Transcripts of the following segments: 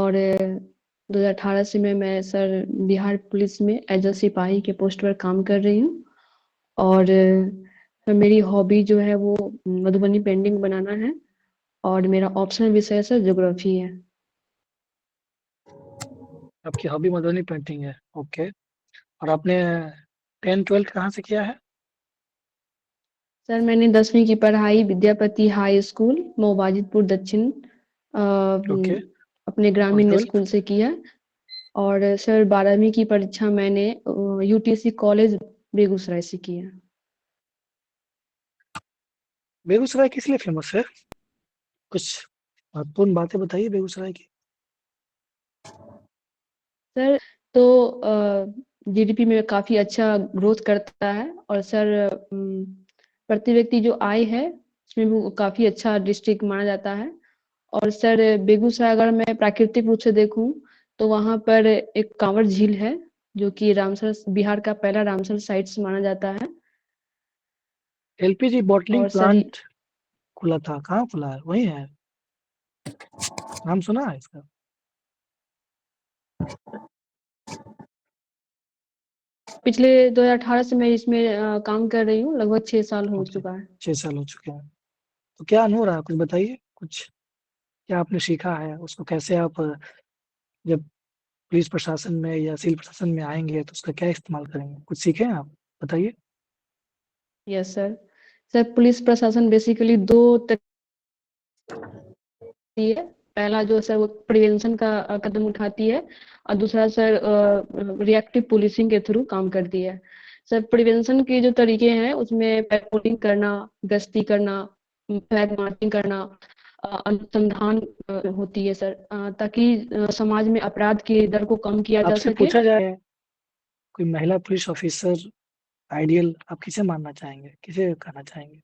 और 2018 से मैं सर बिहार पुलिस में एज अ सिपाही के पोस्ट पर काम कर रही हूँ। और मेरी हॉबी जो है वो मधुबनी पेंटिंग बनाना है। और मेरा ऑप्शनल विषय सर ज्योग्राफी है। आपकी हॉबी मधुबनी पेंटिंग है, ओके। और आपने 10-12 कहाँ से किया है? सर मैंने 10वीं की पढ़ाई विद्यापति हाई स्कूल मोबाजिदपुर दक्षिण ओके। अपने और ग्रामीण 12th? स्कूल से किया। और सर 12वीं की परीक्षा मैंने यूटीसी कॉलेज बेगूसराय से किया। बेगूसराय किस लिए फेमस है? कुछ महत्वपूर्ण बातें बताइए बेगूसराय की। सर तो जीडीपी में काफी अच्छा ग्रोथ करता है। और सर प्रति व्यक्ति जो आय है उसमें भी काफी अच्छा डिस्ट्रिक्ट माना जाता है। और सर बेगूसराय अगर मैं प्राकृतिक रूप से देखूं तो वहां पर एक कांवर झील है जो कि रामसर बिहार का पहला रामसर साइट्स माना जाता है। एलपीजी बॉटलिंग और सर प्लांट खुला था, कहाँ खुला है? वही है? नाम सुना है इसका? पिछले 2018 से मैं इसमें काम कर रही हूँ, लगभग 6 साल हो ओके। चुका है। 6 साल हो चुके हैं। तो क्या अनुभव रहा, कुछ बताइए। कुछ क्या आपने सीखा है, उसको कैसे आप जब पुलिस प्रशासन में या सिविल प्रशासन में आएंगे तो उसका क्या इस्तेमाल करेंगे? कुछ सीखे हैं आप? बताइए। Yes sir. सर पुलिस प्रशासन बेसिकली दो है। पहला जो सर वो प्रिवेंशन का कदम उठाती है। और दूसरा सर रिएक्टिव पुलिसिंग के थ्रू काम करती है। सर प्रिवेंशन के जो तरीके हैं उसमें पेट्रोलिंग करना, गश्ती करना, फ्लैग मार्चिंग करना, अनुसंधान होती है सर, ताकि समाज में अपराध के दर को कम किया जा आपसे सके। पूछा जाए, कोई महिला पुलिस ऑफिसर आइडियल आप किसे मानना चाहेंगे, किसे कहना चाहेंगे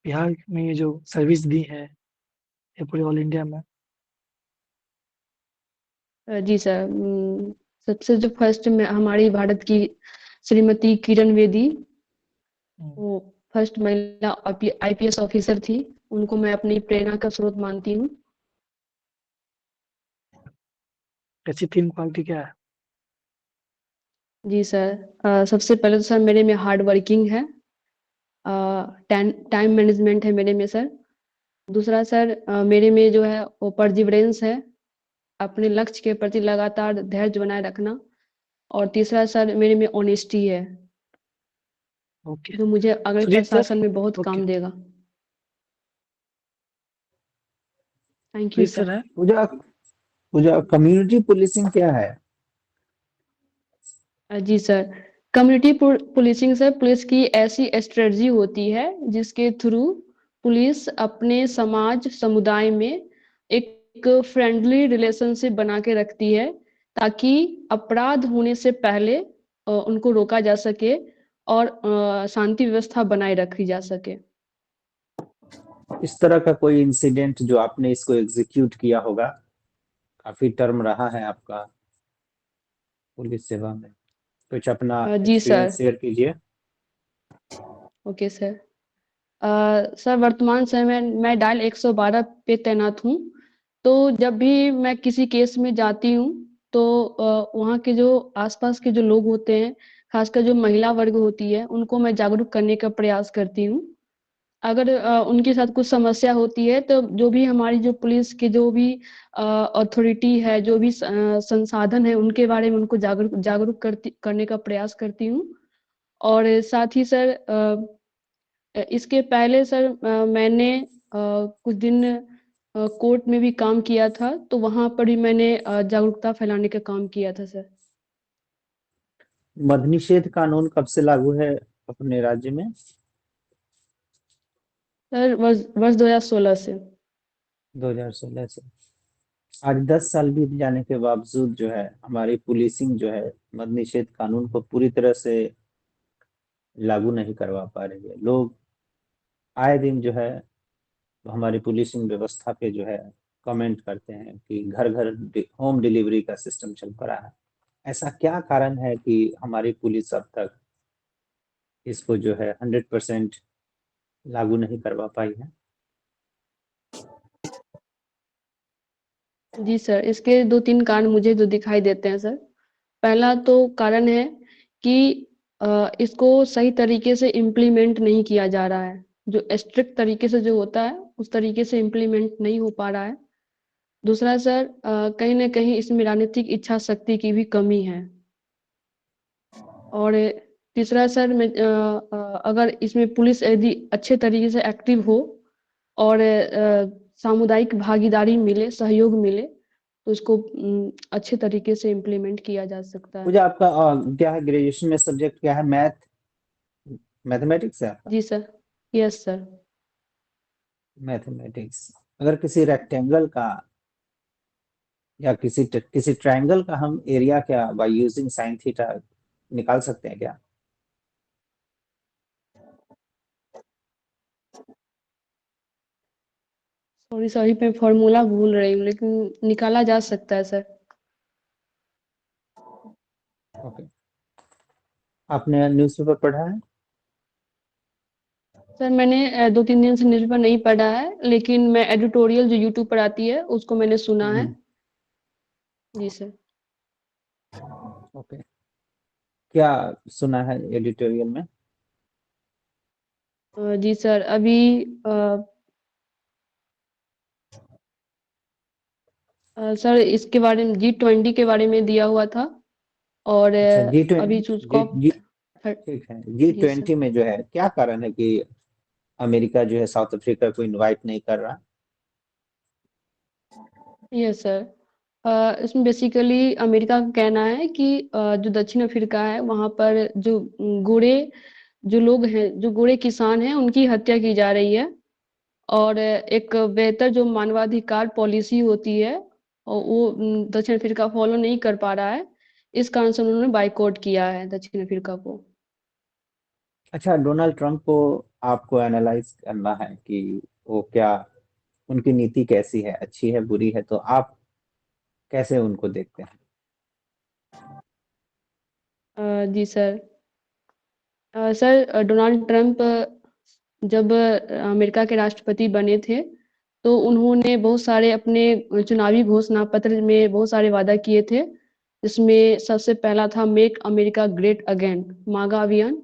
बिहार में ये जो सर्विस दी है ये पूरे ऑल इंडिया में? जी सर। सबसे जो फर्स्ट में हमारी भारत की श्रीमती किरण बेदी, हम्म, वो फर्स्ट महिला आईपीएस ऑफिसर थी। उनको मैं अपनी प्रेरणा का स्रोत मानती हूँ। ऐसी 3 क्वालिटी क्या है? जी सर। सबसे पहले तो सर मेरे में हार्ड वर्किंग है। टाइम मैनेजमेंट है मेरे में सर। दूसरा सर मेरे में जो है वो परजिवरेंस है, अपने लक्ष्य के प्रति लगातार धैर्य बनाए रखना। और तीसरा सर मेरे में ऑनेस्टी है, ओके। जो मुझे अगले सुजीत सर। प्रशासन में बहुत ओके। काम देगा। Thank you Sujeet sir sir. है। पूजा पूजा कम्युनिटी पुलिसिंग क्या है? जी sir. Community policing sir police की ऐसी स्ट्रेटजी होती है जिसके थ्रू पुलिस अपने समाज समुदाय में एक फ्रेंडली रिलेशनशिप बना के रखती है, ताकि अपराध होने से पहले उनको रोका जा सके और शांति व्यवस्था बनाए रखी जा सके। इस तरह का कोई इंसिडेंट जो आपने इसको एग्जीक्यूट किया होगा, काफी टर्म रहा है आपका पुलिस सेवा में, कुछ अपना जी सर। एक्सपीरियंस शेयर कीजिए। Okay sir. सर वर्तमान समय में मैं डायल 112 पे तैनात हूँ। तो जब भी मैं किसी केस में जाती हूँ तो वहाँ के जो आसपास के जो लोग होते हैं, खासकर जो महिला वर्ग होती है, उनको मैं जागरूक करने का प्रयास करती हूँ। अगर उनके साथ कुछ समस्या होती है तो जो भी हमारी जो पुलिस के जो भी अथॉरिटी है, जो भी संसाधन है, उनके बारे में उनको जागरूक जागरूक करने का प्रयास करती हूँ। और साथ ही सर इसके पहले सर मैंने कुछ दिन कोर्ट में भी काम किया था, तो वहां पर भी मैंने जागरूकता फैलाने का काम किया था सर। मद्य निषेध कानून कब से लागू है अपने राज्य में? सर वर्ष 2016 से। 2016 से। आज 10 साल बीत जाने के बावजूद जो है हमारी पुलिसिंग जो है मद्य निषेध कानून को पूरी तरह से लागू नहीं करवा पा रही है। लोग आए दिन जो है हमारी पुलिसिंग व्यवस्था पे जो है कमेंट करते हैं कि घर घर होम डिलीवरी का सिस्टम चल पड़ा है। ऐसा क्या कारण है कि हमारी पुलिस अब तक इसको जो है 100% लागू नहीं करवा पाई है? जी सर, इसके 2-3 कारण मुझे जो दिखाई देते हैं सर। पहला तो कारण है कि इसको सही तरीके से इम्प्लीमेंट नहीं किया जा रहा है। जो स्ट्रिक्ट तरीके से जो होता है, उस तरीके से इम्प्लीमेंट नहीं हो पा रहा है। दूसरा सर, कहीं न कहीं इसमें राजनीतिक इच्छा शक्ति की भी कमी है। और तीसरा सर, अगर इसमें पुलिस यदि अच्छे तरीके से एक्टिव हो और सामुदायिक भागीदारी मिले, सहयोग मिले, तो इसको अच्छे तरीके से इम्प्लीमेंट किया जा सकता है। मुझे आपका क्या है, ग्रेजुएशन में सब्जेक्ट क्या है? मैथमेटिक्स है आपका? जी सर। Yes sir. मैथमेटिक्स। अगर किसी रेक्टेंगल का या किसी ट्रायंगल का हम एरिया क्या बाय यूजिंग साइन थीटा निकाल सकते हैं क्या? सॉरी सॉरी, मैं फॉर्मूला भूल रही हूँ, लेकिन निकाला जा सकता है सर। ओके। आपने न्यूज़पेपर पढ़ा है? सर मैंने 2-3 दिन से न्यूज़पेपर नहीं पढ़ा है, लेकिन मैं एडिटोरियल जो यूट्यूब पर आती है, उसको मैंने सुना है। जी सर। ओके। क्या सुना है एडिटोरियल में? जी सर, अभी सर इसके बारे में G20 के बारे में दिया हुआ था। और अच्छा, जी अभी जी उसको जी थर्ड। ठीक है। जी जी सर। ट्वेंटी में जो है क्या कारण है कि अमेरिका जो है साउथ अफ्रीका को इनवाइट नहीं कर रहा? Yes sir. इसमें बेसिकली अमेरिका का कहना है कि जो दक्षिण अफ्रीका है, वहाँ पर जो गोरे जो लोग हैं, जो गोरे किसान हैं, उनकी हत्या की जा रही है। और एक बेहतर जो मानवाधिकार पॉलिसी होती है, और वो दक्षिण अफ्रीका फॉलो नहीं कर पा रहा है। इस कारण से उन्होंने बायकॉट किया है दक्षिण अफ्रीका को। अच्छा, डोनाल्ड ट्रंप को आपको एनालाइज करना है कि वो क्या, उनकी नीति कैसी है, अच्छी है, बुरी है, तो आप कैसे उनको देखते हैं? जी सर। सर, डोनाल्ड ट्रंप जब अमेरिका के राष्ट्रपति बने थे, तो उन्होंने बहुत सारे अपने चुनावी घोषणा पत्र में बहुत सारे वादा किए थे। जिसमें सबसे पहला था मेक अमेरिका ग्रेट अगेन, मागा अभियान।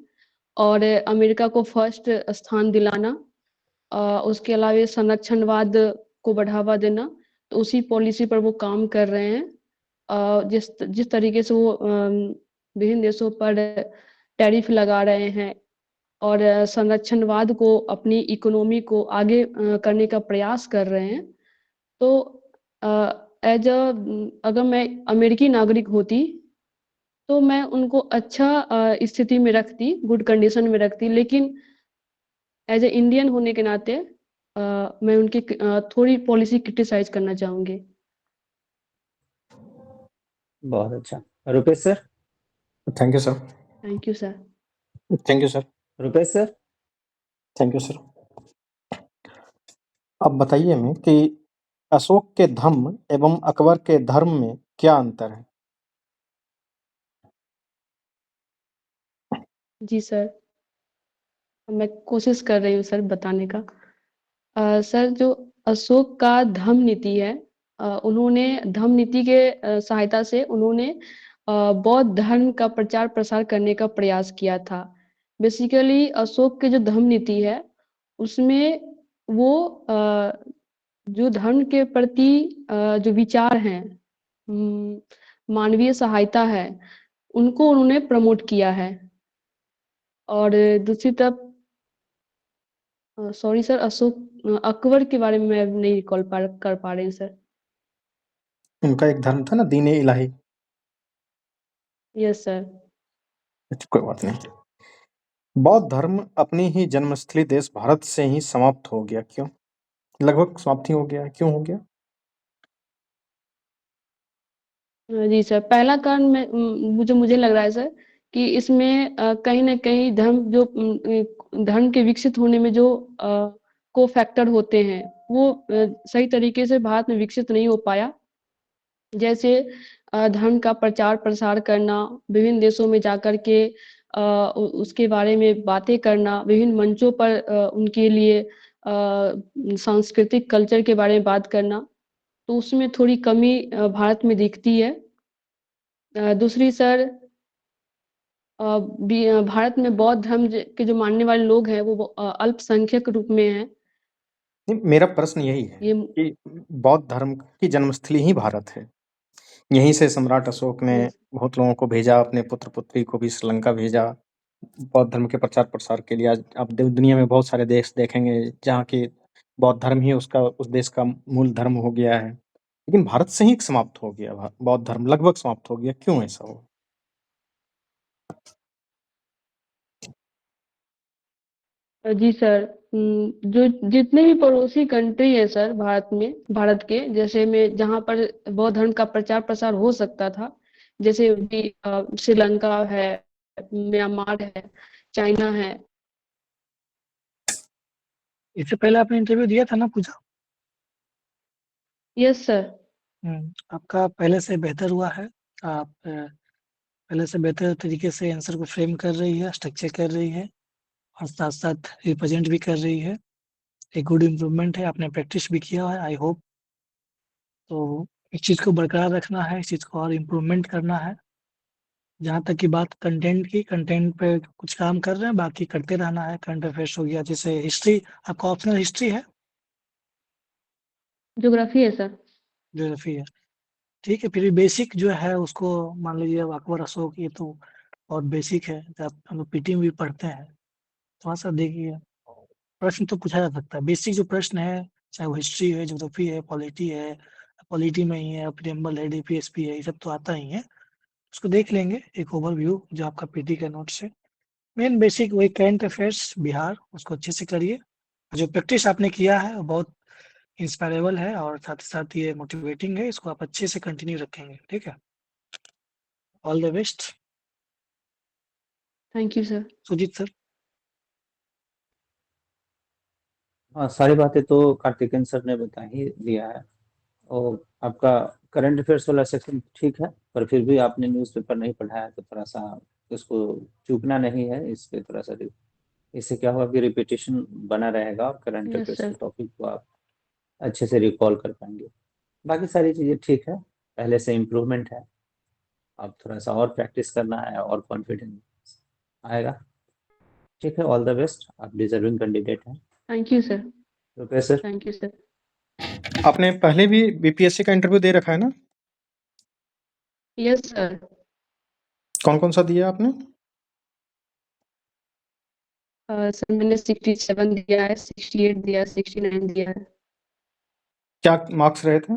और अमेरिका को फर्स्ट स्थान दिलाना। उसके अलावा संरक्षणवाद को बढ़ावा देना। तो उसी पॉलिसी पर वो काम कर रहे हैं। जिस जिस तरीके से वो विभिन्न देशों पर टैरिफ लगा रहे हैं, और संरक्षणवाद को, अपनी इकोनॉमी को आगे करने का प्रयास कर रहे हैं। तो एज अ अगर मैं अमेरिकी नागरिक होती, तो मैं उनको अच्छा स्थिति में रखती, गुड कंडीशन में रखती। लेकिन एज ए इंडियन होने के नाते मैं उनकी थोड़ी पॉलिसी क्रिटिसाइज करना चाहूंगी। बहुत अच्छा। Rupesh sir? Thank you sir. Thank you sir. Thank you sir. Rupesh sir? Thank you sir. अब बताइए हमें कि अशोक के धम्म एवं अकबर के धर्म में क्या अंतर है? जी सर, मैं कोशिश कर रही हूँ सर बताने का। सर, जो अशोक का धम्म नीति है, उन्होंने धम्म नीति के सहायता से उन्होंने बौद्ध धर्म का प्रचार प्रसार करने का प्रयास किया था। बेसिकली अशोक के जो धम्म नीति है, उसमें वो जो धर्म के प्रति जो विचार हैं, मानवीय सहायता है, उनको उन्होंने प्रमोट किया है। और दूसरी तरफ, सॉरी सर, अकबर के बारे में मैं नहीं रिकॉल कर पा रही हूँ सर। उनका एक धर्म था ना, दीन-ए इलाही। Yes sir. अच्छा, कोई बात नहीं। बौद्ध धर्म अपनी ही जन्मस्थली देश भारत से ही समाप्त हो गया, क्यों? लगभग समाप्त ही हो गया, क्यों हो गया? जी सर, पहला कारण मुझे मुझे लग रहा है सर, कि इसमें कहीं ना कहीं धर्म के विकसित होने में जो को फैक्टर होते हैं, वो सही तरीके से भारत में विकसित नहीं हो पाया। जैसे धर्म का प्रचार प्रसार करना, विभिन्न देशों में जाकर के उसके बारे में बातें करना, विभिन्न मंचों पर उनके लिए सांस्कृतिक कल्चर के बारे में बात करना। तो उसमें थोड़ी कमी भारत में दिखती है। दूसरी सर, भारत में बौद्ध धर्म के जो मानने वाले लोग हैं वो अल्पसंख्यक रूप में हैं। नहीं, मेरा प्रश्न यही है ये कि बौद्ध धर्म की जन्मस्थली ही भारत है। यहीं से सम्राट अशोक ने यस बहुत लोगों को भेजा, अपने पुत्र-पुत्री को भी श्रीलंका भेजा, बौद्ध धर्म के प्रचार-प्रसार के लिए। आज आप दुनिया में बहुत सारे देश देखेंगे जहाँ की बौद्ध धर्म ही उस देश का मूल धर्म हो गया है। लेकिन भारत से ही समाप्त हो गया, बौद्ध धर्म लगभग समाप्त हो गया। क्यों ऐसा हुआ? जी सर, जो जितने भी पड़ोसी कंट्री है सर भारत के, जैसे में जहाँ पर बौद्ध धर्म का प्रचार प्रसार हो सकता था, जैसे भी श्रीलंका है, म्यांमार है, चाइना है। इससे पहले आपने इंटरव्यू दिया था ना पूजा? Yes sir. आपका पहले से बेहतर हुआ है। आप पहले से बेहतर तरीके से आंसर को फ्रेम कर रही है, स्ट्रक्चर कर रही है और साथ-साथ रिप्रेजेंट भी कर रही है। एक गुड इम्प्रूवमेंट है, आपने प्रैक्टिस भी किया है आई होप। तो इस चीज़ को बरकरार रखना है, इस चीज़ को और इम्प्रूवमेंट करना है। जहाँ तक की बात कंटेंट की, कंटेंट पे कुछ काम कर रहे हैं, बाकी करते रहना है। करंट अफेयर्स हो गया, जैसे हिस्ट्री, आपका ऑप्शनल हिस्ट्री है? ज्योग्राफी है सर। ज्योग्राफी है, ठीक है। फिर भी बेसिक जो है उसको मान लीजिए, अब अकबर, अशोक, ये तो बहुत बेसिक है। जब हम लोग पीटी में भी पढ़ते हैं, थोड़ा-सा देखिए, प्रश्न तो पूछा जा सकता है। बेसिक जो प्रश्न है, चाहे वो हिस्ट्री है, ज्योग्राफी है, पॉलिटी है, पॉलिटी में ही है, प्रीएम्बल है, डीपीएसपी है, ये सब तो आता ही है। उसको देख लेंगे, एक ओवरव्यू जो आपका पीटी का नोट्स है। मेन बेसिक वही करंट अफेयर्स बिहार, उसको अच्छे से करिए। जो प्रैक्टिस आपने किया है वो बहुत इंस्पायरेबल है और साथ ही साथ ये मोटिवेटिंग है। इसको आप अच्छे से कंटिन्यू रखेंगे, ठीक है? All the best. Thank you sir. Sujeet sir. हाँ, सारी बातें तो कार्तिकेयन सर ने बता ही दिया है। और आपका करंट अफेयर्स वाला सेक्शन ठीक है, पर फिर भी आपने न्यूज़पेपर नहीं पढ़ा है तो थोड़ा सा उसको चूकना नहीं है। इस पे थोड़ा सा इससे क्या होगा कि रिपीटेशन बना रहेगा और करंट यस अफेयर्स के सर। टॉपिक को आप अच्छे से रिकॉल कर पाएंगे। बाकी सारी चीज़ें ठीक है, पहले से इम्प्रूवमेंट है। अब थोड़ा सा और प्रैक्टिस करना है और कॉन्फिडेंस आएगा। ठीक है, ऑल द बेस्ट, आप डिजर्विंग कैंडिडेट हैं। Thank you sir. रुपये सर। Thank you sir. आपने पहले भी बीपीएससी का इंटरव्यू दे रखा है ना? Yes sir. कौन-कौन सा दिया आपने? सर मैंने 67 दिया है, 68 दिया है, 69 दिया है। क्या मार्क्स रहे थे?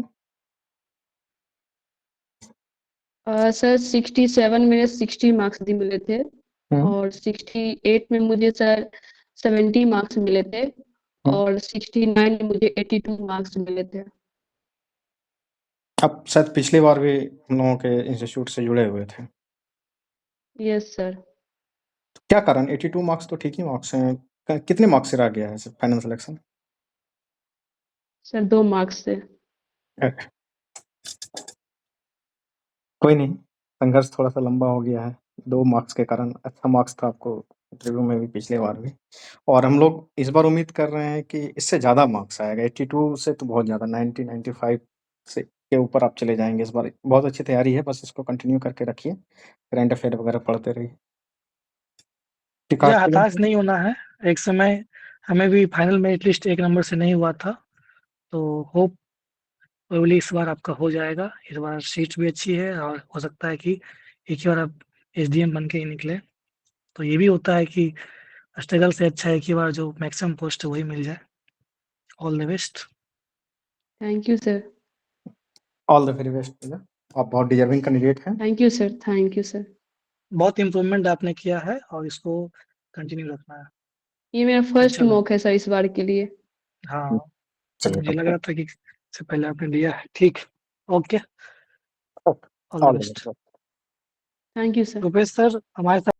सर 67 में 60 मार्क्स भी मिले थे और 68 में मुझे सर 70 मार्क्स मिले थे और 69 में मुझे 82 मार्क्स मिले थे। आप शायद पिछली बार भी हम लोगों के इंस्टीट्यूट से जुड़े हुए थे। Yes sir. क्या कारण? 82 मार्क्स तो ठीक ही मार्क्स हैं। कितने मार्क्स से रह गया है फाइनल सिलेक्शन? सर 2 मार्क्स से। कोई नहीं, संघर्ष थोड़ा-सा लंबा हो गया है। 2 मार्क्स के कारण अच्छा मार्क्स था आपको इंटरव्यू में भी पिछली बार भी। और हम लोग इस बार उम्मीद कर रहे हैं कि इससे ज़्यादा मार्क्स आएगा। 82 से तो बहुत ज़्यादा 90-95 से के ऊपर आप चले जाएँगे इस बार। बहुत अच्छी तैयारी है, बस इसको कंटिन्यू करके रखिए। करंट अफेयर वगैरह पढ़ते रहिए। या कार्तिकेयन हताश सर? नहीं होना है। एक समय हमें भी फाइनल में एटलीस्ट 1 नंबर से नहीं हुआ था, तो होप प्रोबेबली इस बार आपका हो जाएगा। इस बार सीट भी अच्छी है और हो सकता है कि एक ही बार आप एसडीएम बन के ही निकले। तो ये भी होता है कि स्ट्रगल से अच्छा है एक ही बार जो मैक्सिमम पोस्ट है वही मिल जाए। All the best. Thank you sir. All the very best भैया। आप बहुत डिजर्विंग कैंडिडेट हैं। Thank you sir. Thank you sir. बहुत इम्प्रूवमेंट आपने किया है और इसको कंटिन्यू रखना है। ये मेरा फर्स्ट चलो, मॉक है सर इस बार के लिए। हाँ, चलिए मुझे तब लग तो रहा था कि इससे पहले आपने दिया है। ठीक, okay, okay, all the all the best. Best. Thank you sir. Rupesh sir हमारे साथ